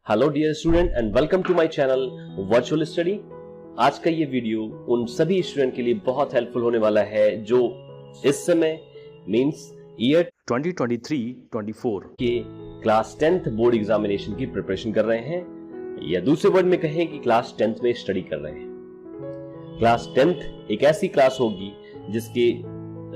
Hello dear student and welcome to my channel virtual study. आज का ये video उन सभी स्टूडेंट के लिए बहुत हेल्पफुल होने वाला है जो इस समय मींस ईयर 2023-24 के क्लास 10th बोर्ड एग्जामिनेशन की प्रिपरेशन कर रहे हैं, या दूसरे वर्ड में कहें कि क्लास 10th में स्टडी कर रहे हैं। क्लास 10th एक ऐसी क्लास होगी जिसके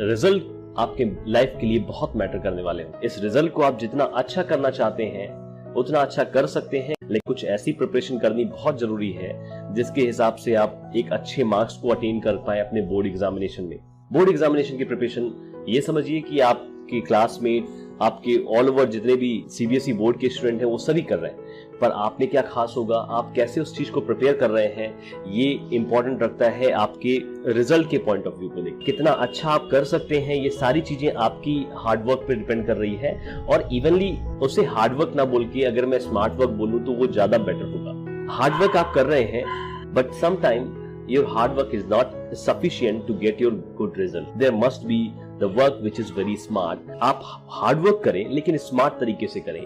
रिजल्ट आपके लाइफ के लिए बहुत मैटर करने वाले हैं। इस रिजल्ट को आप जितना अच्छा करना चाहते हैं उतना अच्छा कर सकते हैं, लेकिन कुछ ऐसी प्रिपरेशन करनी बहुत जरूरी है जिसके हिसाब से आप एक अच्छे मार्क्स को अटेन कर पाए अपने बोर्ड एग्जामिनेशन में। बोर्ड एग्जामिनेशन की प्रिपरेशन ये समझिए कि आपके क्लासमेट, आपके ऑल ओवर जितने भी सीबीएसई बोर्ड के स्टूडेंट हैं वो सभी कर रहे हैं, पर आप में क्या खास होगा, आप कैसे उस चीज को प्रिपेयर कर रहे हैं, ये इंपॉर्टेंट रखता है आपके रिजल्ट के पॉइंट ऑफ व्यू को लेकर। कितना अच्छा आप कर सकते हैं, ये सारी चीजें आपकी हार्डवर्क पे डिपेंड कर रही है। और इवनली उसे हार्डवर्क ना बोल के अगर मैं स्मार्ट वर्क बोलूं तो वो ज्यादा बेटर होगा। हार्डवर्क आप कर रहे हैं, but sometime your hard work is not sufficient to get your good result. There must be the work which is very smart. आप हार्ड वर्क करें लेकिन स्मार्ट तरीके से करें,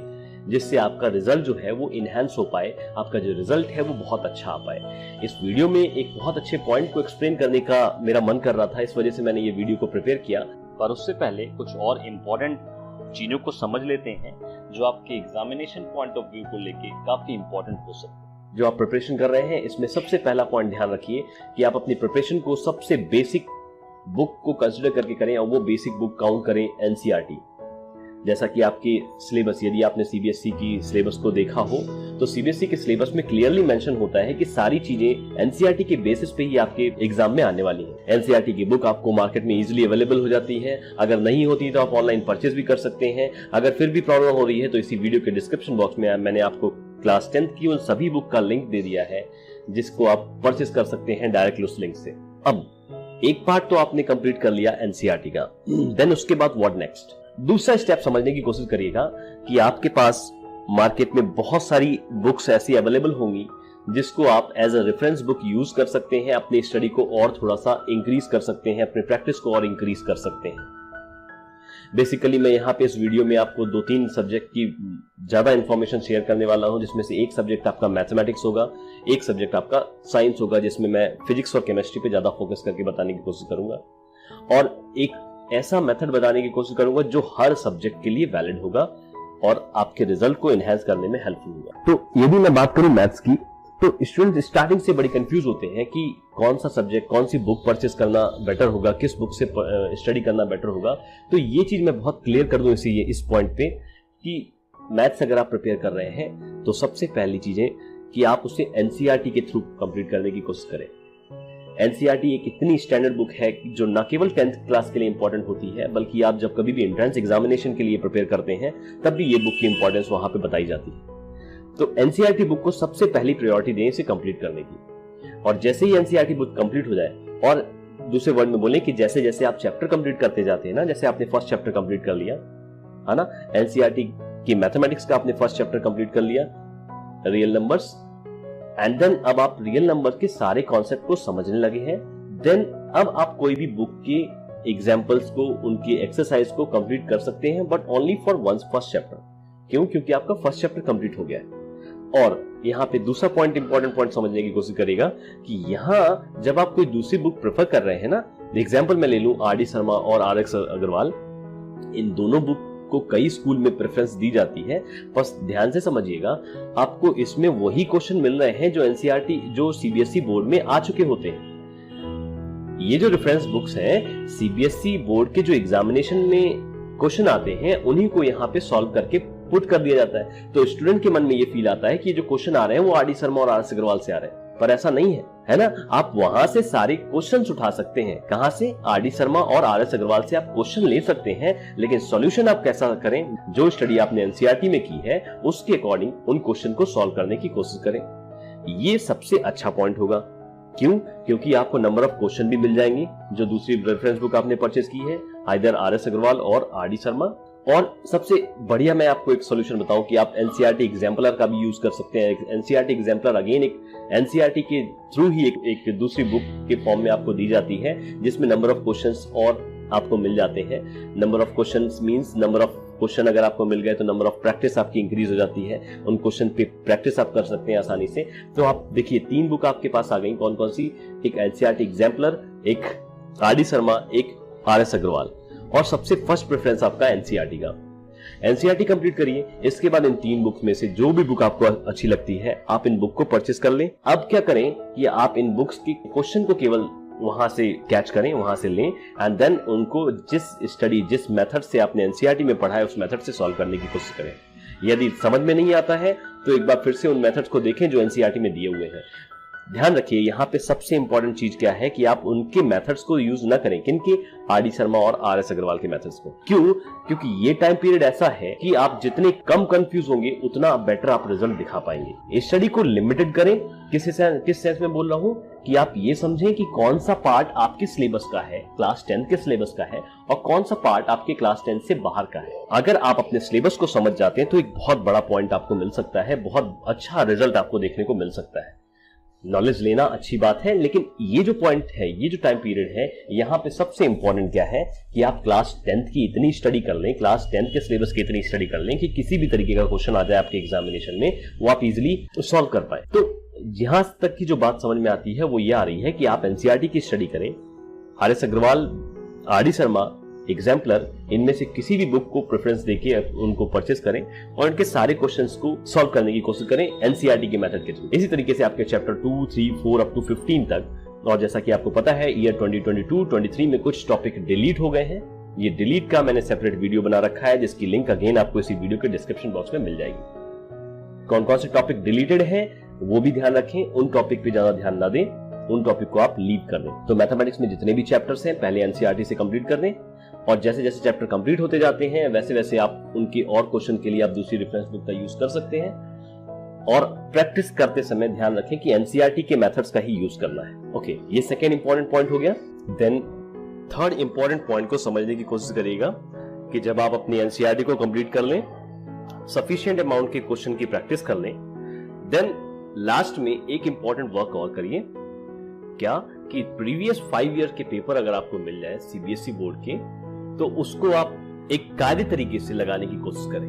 जिससे आपका रिजल्ट जो है वो इनहेंस हो पाए, आपका जो रिजल्ट है वो बहुत अच्छा आ पाए। इस वीडियो में एक बहुत अच्छे पॉइंट को एक्सप्लेन करने का मेरा मन कर रहा था, इस वजह से मैंने ये वीडियो को प्रिपेयर किया। पर उससे पहले कुछ और इम्पोर्टेंट चीजों को समझ लेते हैं जो आपके एग्जामिनेशन पॉइंट ऑफ व्यू को लेके काफी इंपॉर्टेंट हो सकते हैं। जो आप प्रिपरेशन कर रहे हैं इसमें सबसे पहला पॉइंट ध्यान रखिए कि आप अपनी प्रिपरेशन को सबसे बेसिक बुक को कंसीडर करके करें, और वो बेसिक बुक काउंट करें एनसीईआरटी। जैसा कि आपके सिलेबस, यदि आपने सीबीएसई की सिलेबस को देखा हो तो सीबीएसई के सिलेबस में क्लियरली मेंशन होता है कि सारी चीजें एनसीईआरटी के बेसिस पे ही आपके एग्जाम में आने वाली हैं। एनसीईआरटी की बुक आपको मार्केट में इजीली अवेलेबल हो जाती है, अगर नहीं होती तो आप ऑनलाइन परचेज भी कर सकते हैं। अगर फिर भी प्रॉब्लम हो रही है तो इसी वीडियो के डिस्क्रिप्शन बॉक्स में मैंने आपको क्लास 10th की उन सभी बुक का लिंक दे दिया है जिसको आप परचेज कर सकते हैं डायरेक्टली उस लिंक से। अब एक पार्ट तो आपने कंप्लीट कर लिया एनसीईआरटी का, देन उसके बाद व्हाट नेक्स्ट। दूसरा स्टेप समझने की कोशिश करिएगा कि आपके पास मार्केट में बहुत सारी बुक्स ऐसी अवेलेबल होंगी जिसको आप as a reference book use कर सकते हैं, अपनी स्टडी को और थोड़ा सा इंक्रीज कर सकते हैं, अपने प्रैक्टिस को और इंक्रीज कर सकते हैं। बेसिकली मैं यहाँ पे इस वीडियो में आपको 2-3 सब्जेक्ट की ज्यादा इंफॉर्मेशन शेयर करने वाला हूँ, जिसमें से एक सब्जेक्ट आपका मैथमेटिक्स होगा, एक सब्जेक्ट आपका साइंस होगा, जिसमें मैं फिजिक्स और केमिस्ट्री पे ज्यादा फोकस करके बताने की कोशिश करूंगा, और एक ऐसा मेथड बताने की कोशिश करूंगा जो हर सब्जेक्ट के लिए वैलिड होगा और आपके रिजल्ट को एनहांस करने में हेल्पफुल होगा। तो यदि मैं बात करूं मैथ्स की, तो स्टूडेंट स्टार्टिंग से बड़ी कंफ्यूज होते हैं कि कौन सा सब्जेक्ट, कौन सी बुक परचेस करना बेटर होगा, किस बुक से स्टडी करना बेटर होगा। तो ये चीज मैं बहुत क्लियर कर दूं इस पॉइंट पे कि मैथ्स अगर आप प्रिपेयर कर रहे हैं तो सबसे पहली चीजें कि आप उसे एनसीईआरटी के थ्रू कंप्लीट करने की कोशिश करें। एनसीईआरटी एक इतनी स्टैंडर्ड बुक है जो न केवल 10th क्लास के लिए इंपॉर्टेंट होती है, बल्कि आप जब कभी भी एंट्रेंस एग्जामिनेशन के लिए प्रिपेयर करते हैं तब भी ये बुक की इंपॉर्टेंस वहां पे बताई जाती है। तो एनसीईआरटी बुक को सबसे पहली प्रायोरिटी दें इसे कंप्लीट करने की। और जैसे ही एनसीईआरटी बुक कंप्लीट हो जाए, और दूसरे वर्ड में बोले कि जैसे जैसे आप चैप्टर कंप्लीट करते जाते हैं ना, जैसे आपने फर्स्ट चैप्टर कंप्लीट कर लिया है ना, एनसीईआरटी की मैथमेटिक्स का आपने फर्स्ट चैप्टर कंप्लीट कर लिया, रियल नंबर्स, एंड देन अब आप रियल नंबर के सारे कॉन्सेप्ट को समझने लगे हैं। देन अब आप कोई भी बुक के एग्जाम्पल्स को, उनकी एक्सरसाइज को कंप्लीट कर सकते हैं, but only for once first chapter. क्यों? क्योंकि आपका फर्स्ट चैप्टर कंप्लीट हो गया है। और यहाँ पे दूसरा पॉइंट, इंपॉर्टेंट पॉइंट समझने की कोशिश करेगा कि यहाँ जब आप कोई दूसरी बुक प्रेफर कर रहे हैं ना, एग्जाम्पल मैं ले लूं आर.डी. शर्मा और आर.एक्स. अग्रवाल, इन दोनों बुक को कई स्कूल में प्रेफरेंस दी जाती है। बस ध्यान से समझिएगा, आपको इसमें वही क्वेश्चन मिल रहे हैं जो एनसीईआरटी, जो सीबीएसई बोर्ड में आ चुके होते हैं। ये जो रेफरेंस बुक्स हैं, सीबीएसई बोर्ड के जो एग्जामिनेशन में क्वेश्चन आते हैं उन्हीं को यहाँ पे सॉल्व करके पुट कर दिया जाता है। तो स्टूडेंट के मन में ये फील आता है कि जो क्वेश्चन आ रहे हैं वो आर.डी. शर्मा और आर.एस. अग्रवाल से आ रहे हैं, पर ऐसा नहीं है ना। आप वहां से सारे क्वेश्चंस उठा सकते हैं। कहां से? आर.डी. शर्मा और आर.एस. अग्रवाल से आप क्वेश्चन ले सकते हैं, लेकिन सॉल्यूशन आप कैसा करें, जो स्टडी आपने एनसीईआरटी में की है उसके अकॉर्डिंग उन क्वेश्चन को सॉल्व करने की कोशिश करें। ये सबसे अच्छा पॉइंट होगा। क्यों? क्योंकि आपको नंबर ऑफ क्वेश्चन भी मिल जाएंगे जो दूसरी रेफरेंस बुक आपने परचेज की है, आइदर आर.एस. अग्रवाल और आर.डी. शर्मा। और सबसे बढ़िया मैं आपको एक सॉल्यूशन बताऊं कि आप एनसीईआरटी एग्जाम्पलर का भी यूज कर सकते हैं। एनसीईआरटी एग्जाम्पलर अगेन एक एनसीईआरटी के थ्रू ही एक दूसरी बुक के फॉर्म में आपको दी जाती है, जिसमें नंबर ऑफ क्वेश्चंस और आपको मिल जाते हैं। Number of questions means number of question अगर आपको मिल गए तो नंबर ऑफ प्रैक्टिस आपकी इंक्रीज हो जाती है, उन क्वेश्चन पे प्रैक्टिस आप कर सकते हैं आसानी से। तो आप देखिए 3 बुक आपके पास आ गई, कौन कौन सी, एक एनसीईआरटी एग्जाम्पलर, एक आर.डी. शर्मा, एक आर.एस. अग्रवाल, और सबसे फर्स्ट प्रेफरेंस आपका एनसीईआरटी का। एनसीईआरटी कंप्लीट करिए, इसके बाद इन 3 बुक्स में से जो भी बुक आपको अच्छी लगती है आप इन बुक को परचेस कर लें। अब क्या करें कि आप इन बुक्स के क्वेश्चन को केवल वहां से कैच करें, वहां से लें, एंड देन उनको जिस मेथड से आपने एनसीईआरटी में पढ़ा है उस मेथड से सॉल्व करने की कोशिश करें। यदि समझ में नहीं आता है तो एक बार फिर से उन मेथड्स को देखें जो एनसीईआरटी में दिए हुए हैं। ध्यान रखिए यहाँ पे सबसे इंपॉर्टेंट चीज क्या है कि आप उनके मेथड्स को यूज ना करें, किनके, आर.डी. शर्मा और आर.एस. अग्रवाल के मेथड्स को। क्यों? क्योंकि ये टाइम पीरियड ऐसा है कि आप जितने कम कंफ्यूज होंगे उतना बेटर आप रिजल्ट दिखा पाएंगे। इस स्टडी को लिमिटेड करें। किस सेंस में बोल रहा हूं कि आप ये समझें कि कौन सा पार्ट आपके सिलेबस का है, क्लास 10 के सिलेबस का है, और कौन सा पार्ट आपके क्लास 10 से बाहर का है। अगर आप अपने सिलेबस को समझ जाते हैं तो एक बहुत बड़ा पॉइंट आपको मिल सकता है, बहुत अच्छा रिजल्ट आपको देखने को मिल सकता है। नॉलेज लेना अच्छी बात है, लेकिन ये जो पॉइंट है, ये जो टाइम पीरियड है, यहाँ पे सबसे इंपॉर्टेंट क्या है कि आप क्लास 10th की इतनी स्टडी कर लें, क्लास 10th के सिलेबस की इतनी स्टडी कर लें कि किसी भी तरीके का क्वेश्चन आ जाए आपके एग्जामिनेशन में वो आप इजीली सॉल्व कर पाए। तो यहां तक की जो बात समझ में आती है वो ये आ रही है कि आप एनसीईआरटी की स्टडी करें, R S. Agarwal, R D. Sharma, exemplar, इनमें से किसी भी बुक को प्रेफरेंस देके उनको परचेस करें और इनके सारे क्वेश्चंस को सॉल्व करने की कोशिश करें एनसीईआरटी के मेथड के थ्रू। इसी तरीके से आपके चैप्टर 2, 3, 4 अप टू 15 तक। और जैसा कि आपको पता है ईयर 2022-23 में कुछ टॉपिक डिलीट हो गए हैं। ये डिलीट का मैंने सेपरेट वीडियो बना रखा है जिसकी लिंक अगेन आपको इसी वीडियो के डिस्क्रिप्शन बॉक्स में मिल जाएगी। कौन कौन से टॉपिक डिलीटेड है वो भी ध्यान रखें, उन टॉपिक पे ज्यादा ध्यान ना दें, उन टॉपिक को आप लीव कर दें। तो मैथमेटिक्स में जितने भी चैप्टर्स हैं पहले एनसीईआरटी से कंप्लीट कर दें, और जैसे जैसे चैप्टर कंप्लीट होते जाते हैं वैसे वैसे आप उनके और क्वेश्चन के लिए आप दूसरी रेफरेंस बुक का यूज कर सकते हैं। और प्रैक्टिस करते समय ध्यान रखें कि एनसीईआरटी के मेथड्स का ही यूज करना है। ओके, ये सेकेंड इंपॉर्टेंट पॉइंट हो गया। देन थर्ड इंपॉर्टेंट पॉइंट को समझने की कोशिश करिएगा कि जब आप अपनी एनसीईआरटी को कंप्लीट कर लें, सफिशिएंट अमाउंट के क्वेश्चन की प्रैक्टिस कर लें, देन लास्ट में एक इंपॉर्टेंट वर्क और करिए। क्या कि प्रीवियस 5 ईयर के पेपर अगर आपको मिल जाए सीबीएसई बोर्ड के, तो उसको आप एक कार्य तरीके से लगाने की कोशिश करें।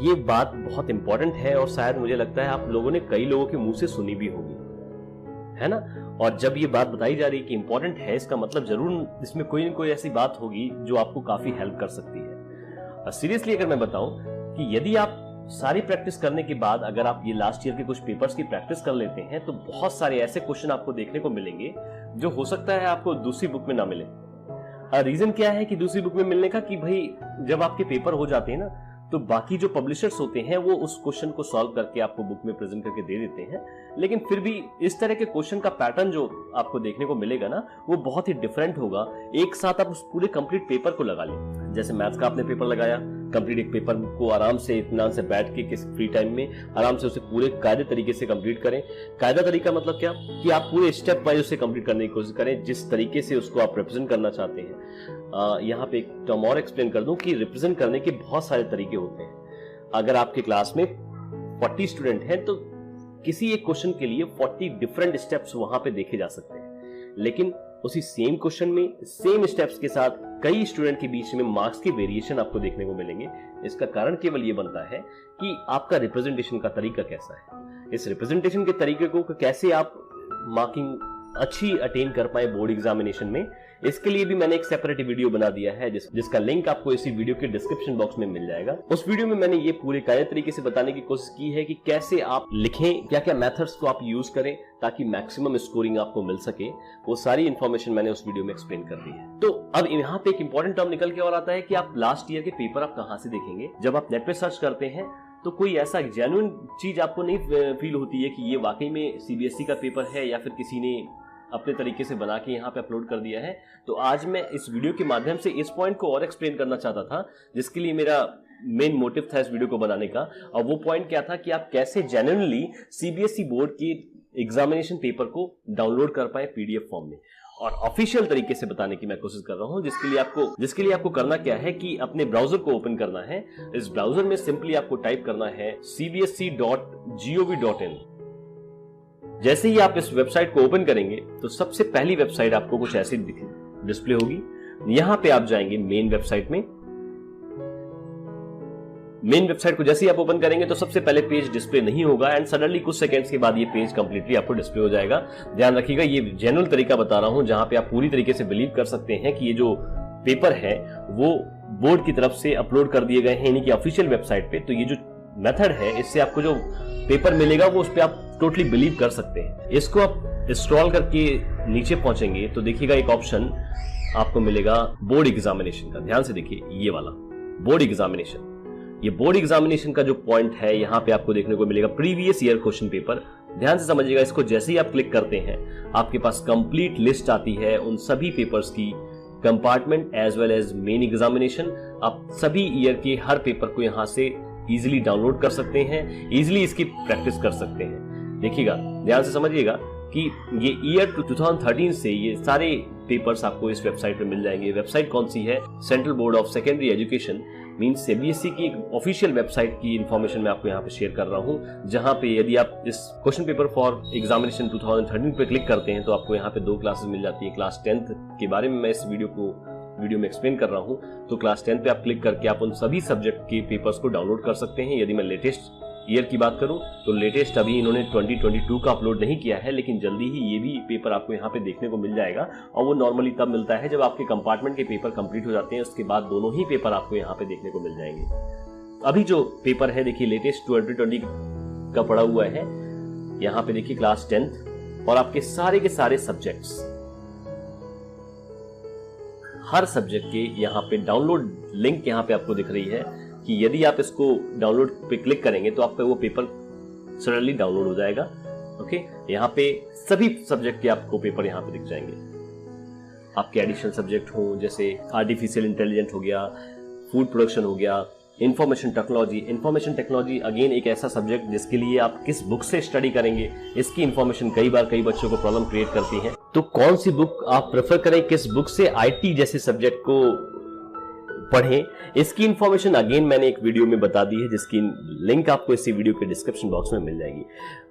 ये बात बहुत इंपॉर्टेंट है और शायद मुझे लगता है आप लोगों ने कई लोगों के मुंह से सुनी भी होगी, है ना। और जब ये बात बताई जा रही है कि इंपॉर्टेंट है, इसका मतलब जरूर इसमें कोई न कोई ऐसी बात होगी जो आपको काफी हेल्प कर सकती है। सीरियसली अगर मैं बताऊं कि यदि आप सारी प्रैक्टिस करने के बाद अगर आप ये लास्ट ईयर के कुछ पेपर्स की प्रैक्टिस कर लेते हैं तो बहुत सारे ऐसे क्वेश्चन आपको देखने को मिलेंगे जो हो सकता है आपको दूसरी बुक में ना मिले। रीजन क्या है कि दूसरी बुक में मिलने का, कि भाई जब आपके पेपर हो जाते हैं ना तो बाकी जो पब्लिशर्स होते हैं वो उस क्वेश्चन को सॉल्व करके आपको बुक में प्रेजेंट करके दे देते हैं, लेकिन फिर भी इस तरह के क्वेश्चन का पैटर्न जो आपको देखने को मिलेगा ना वो बहुत ही डिफरेंट होगा। एक साथ आप उस पूरे कंप्लीट पेपर को लगा लें। जैसे मैथ्स का आपने पेपर लगाया, कंप्लीट एक पेपर को आराम से इत्मीनान से बैठ के किस फ्री टाइम में आराम से उसे पूरे कायदे तरीके से कंप्लीट करें। कायदा तरीका मतलब क्या कि आप पूरे स्टेप वाइज उसे कंप्लीट करने की कोशिश करें जिस तरीके से उसको आप रिप्रेजेंट करना चाहते हैं। यहाँ पे एक टर्म और एक्सप्लेन कर दूं कि रिप्रेजेंट करने के बहुत सारे तरीके होते हैं। अगर आपके क्लास में 40 स्टूडेंट हैं तो किसी एक क्वेश्चन के लिए 40 डिफरेंट स्टेप्स वहां पे देखे जा सकते हैं, लेकिन उसी सेम क्वेश्चन में सेम स्टेप्स के साथ कई स्टूडेंट के बीच में मार्क्स के वेरिएशन आपको देखने को मिलेंगे। इसका कारण केवल ये बनता है कि आपका रिप्रेजेंटेशन का तरीका कैसा है। इस रिप्रेजेंटेशन के तरीके को कैसे आप मार्किंग अच्छी अटेन कर पाए बोर्ड एग्जामिनेशन में, इसके लिए भी मैंने एक सेपरेट वीडियो बना दिया है जिसका लिंक आपको इसी वीडियो के डिस्क्रिप्शन बॉक्स में मिल जाएगा। उस वीडियो में मैंने ये पूरे कायदे तरीके से बताने की कोशिश की है कि कैसे आप लिखें, क्या क्या मेथड्स को आप यूज करें ताकि मैक्सिमम स्कोरिंग आपको मिल सके। वो सारी इंफॉर्मेशन मैंने उस वीडियो में एक्सप्लेन कर दी है। तो अब यहाँ पे एक इंपॉर्टेंट टर्म निकल के और आता है कि आप लास्ट ईयर के पेपर आप कहाँ से देखेंगे। जब आप नेट पे सर्च करते हैं तो कोई ऐसा जेन्युइन चीज आपको नहीं फील होती है कि ये वाकई में सीबीएसई का पेपर है या फिर किसी ने अपने तरीके से बना के यहाँ पे अपलोड कर दिया है। तो आज मैं इस वीडियो के माध्यम से इस पॉइंट को और एक्सप्लेन करना चाहता था जिसके लिए मेरा मेन मोटिव था इस वीडियो को बनाने का। और वो पॉइंट क्या था कि आप कैसे जेन्युइनली सीबीएसई बोर्ड की एग्जामिनेशन पेपर को डाउनलोड कर पाए पीडीएफ फॉर्म में, और ऑफिशियल तरीके से बताने की मैं कोशिश कर रहा हूं। जिसके लिए आपको करना क्या है कि अपने ब्राउजर को ओपन करना है। इस ब्राउजर में सिंपली आपको टाइप करना है cbsc.gov.in। जैसे ही आप इस वेबसाइट को ओपन करेंगे तो सबसे पहली वेबसाइट आपको कुछ ऐसी डिस्प्ले होगी। यहां पे आप जाएंगे मेन वेबसाइट में। मेन वेबसाइट को जैसे ही आप ओपन करेंगे तो सबसे पहले पेज डिस्प्ले नहीं होगा एंड सडनली कुछ सेकंड्स के बाद ये पेज कंप्लीटली आपको डिस्प्ले हो जाएगा। ध्यान रखिएगा, ये जेन्युइन तरीका बता रहा हूं जहां पे आप पूरी तरीके से बिलीव कर सकते हैं कि ये जो पेपर है वो बोर्ड की तरफ से अपलोड कर दिए गए हैं इन्हीं की ऑफिशियल वेबसाइट पे। तो ये जो मेथड है इससे आपको जो पेपर मिलेगा वो उस पर आप टोटली बिलीव कर सकते हैं। इसको आप स्क्रॉल करके नीचे पहुंचेंगे तो देखिएगा एक ऑप्शन आपको मिलेगा बोर्ड एग्जामिनेशन का। ध्यान से देखिए, ये वाला बोर्ड एग्जामिनेशन, ये बोर्ड एग्जामिनेशन का जो पॉइंट है यहाँ पे आपको देखने को मिलेगा प्रीवियस ईयर क्वेश्चन पेपर। ध्यान से समझिएगा, इसको जैसे ही आप क्लिक करते हैं आपके पास कंप्लीट लिस्ट आती है उन सभी पेपर्स की, compartment as well as main examination. आप सभी ईयर के हर पेपर को यहाँ से इजीली डाउनलोड कर सकते हैं, इजीली इसकी प्रैक्टिस कर सकते हैं। देखिएगा, ध्यान से समझिएगा कि ये ईयर 2013 से ये सारे पेपर्स आपको इस वेबसाइट पे मिल जाएंगे। वेबसाइट कौन सी है? Central board of secondary education means CBSE की एक ऑफिशियल वेबसाइट की इंफॉर्मेशन मैं आपको यहाँ पे शेयर कर रहा हूँ, जहाँ पे यदि आप इस क्वेश्चन पेपर फॉर एग्जामिनेशन 2013 पे क्लिक करते हैं तो आपको यहाँ पे 2 क्लासेस मिल जाती है। क्लास 10th के बारे में मैं इस वीडियो में एक्सप्लेन कर रहा हूँ। तो क्लास 10 पे आप क्लिक करके आप उन सभी सब्जेक्ट के पेपर्स को डाउनलोड कर सकते हैं। यदि मैं लेटेस्ट ईयर की बात करूं तो लेटेस्ट अभी इन्होंने 2022 का अपलोड नहीं किया है, लेकिन जल्दी ही ये भी पेपर आपको यहाँ पे देखने को मिल जाएगा। और वो नॉर्मली तब मिलता है जब आपके कंपार्टमेंट के पेपर कंप्लीट हो जाते हैं, उसके बाद दोनों ही पेपर आपको यहाँ पे देखने को मिल जाएंगे। अभी जो पेपर है देखिए लेटेस्ट 2020 का पड़ा हुआ है, यहाँ पे देखिए क्लास 10th और आपके सारे के सारे सब्जेक्ट्स, हर सब्जेक्ट के यहाँ पे डाउनलोड लिंक यहाँ पे आपको दिख रही है कि यदि आप इसको डाउनलोड पे क्लिक करेंगे तो आप पे वो पेपर सडनली डाउनलोड हो जाएगा। ओके, यहाँ पे सभी सब्जेक्ट के आपको पेपर यहाँ पे दिख जाएंगे। आपके एडिशनल सब्जेक्ट हो जैसे आर्टिफिशियल इंटेलिजेंस हो गया, फूड प्रोडक्शन हो गया, इंफॉर्मेशन टेक्नोलॉजी अगेन एक ऐसा सब्जेक्ट जिसके लिए आप किस बुक से स्टडी करेंगे, इसकी इंफॉर्मेशन कई बच्चों को प्रॉब्लम क्रिएट करती है। तो कौन सी बुक आप प्रेफर करें, किस बुक से आईटी जैसे सब्जेक्ट को पढ़ें, इसकी इंफॉर्मेशन अगेन मैंने एक वीडियो में बता दी है जिसकी लिंक आपको इसी वीडियो के डिस्क्रिप्शन बॉक्स में मिल जाएगी।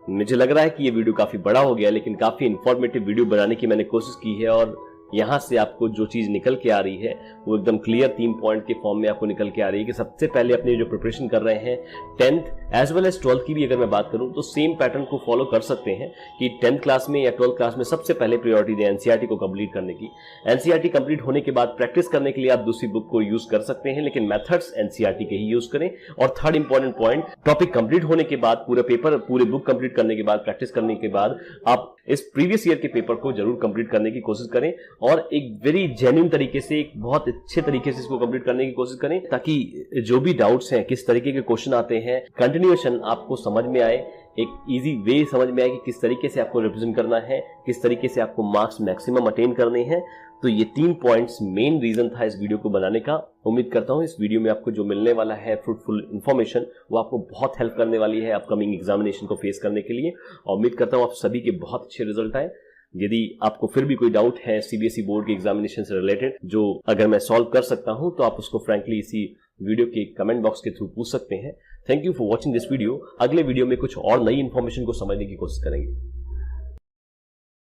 मुझे लग रहा है कि ये वीडियो काफी बड़ा हो गया, लेकिन काफी इंफॉर्मेटिव वीडियो बनाने की मैंने कोशिश की है और यहाँ से आपको जो चीज निकल के आ रही है वो एकदम क्लियर 3 पॉइंट के फॉर्म में आपको निकल के आ रही है कि सबसे पहले अपने जो प्रिपरेशन कर रहे हैं 10th as well as 12th की भी अगर मैं बात करूं तो सेम पैटर्न को फॉलो कर सकते हैं कि 10th क्लास में या 12th क्लास में सबसे पहले प्रायोरिटी दें एनसीईआरटी को कंप्लीट करने की। एनसीईआरटी कंप्लीट होने के बाद प्रैक्टिस करने के लिए आप दूसरी बुक को यूज कर सकते हैं, लेकिन मेथड्स एनसीईआरटी के ही यूज करें। और third important point, topic complete होने के बाद पूरे बुक कंप्लीट करने के बाद प्रैक्टिस करने के बाद आप इस प्रीवियस ईयर के पेपर को जरूर कंप्लीट करने की कोशिश करें और एक वेरी जेन्युइन तरीके से, एक बहुत अच्छे तरीके से इसको कंप्लीट करने की कोशिश करें ताकि जो भी डाउट्स हैं, किस तरीके के क्वेश्चन आते हैं, कंटिन्यूएशन आपको समझ में आए, एक इजी वे समझ में आए कि किस तरीके से आपको रिप्रेजेंट करना है, किस तरीके से आपको मार्क्स मैक्सिमम अटेन करने हैं। तो ये 3 पॉइंट्स मेन रीजन था इस वीडियो को बनाने का। उम्मीद करता हूं इस वीडियो में आपको जो मिलने वाला है फ्रूटफुल इन्फॉर्मेशन वो आपको बहुत हेल्प करने वाली है अपकमिंग एग्जामिनेशन को फेस करने के लिए। और उम्मीद करता हूं आप सभी के बहुत अच्छे रिजल्ट आए। यदि आपको फिर भी कोई डाउट है सीबीएसई बोर्ड के एग्जामिनेशन से रिलेटेड जो अगर मैं सॉल्व कर सकता हूं तो आप उसको फ्रैंकली इसी वीडियो के कमेंट बॉक्स के थ्रू पूछ सकते हैं। Thank you for watching this video. अगले वीडियो में कुछ और नई इन्फॉर्मेशन को समझने की कोशिश करेंगे।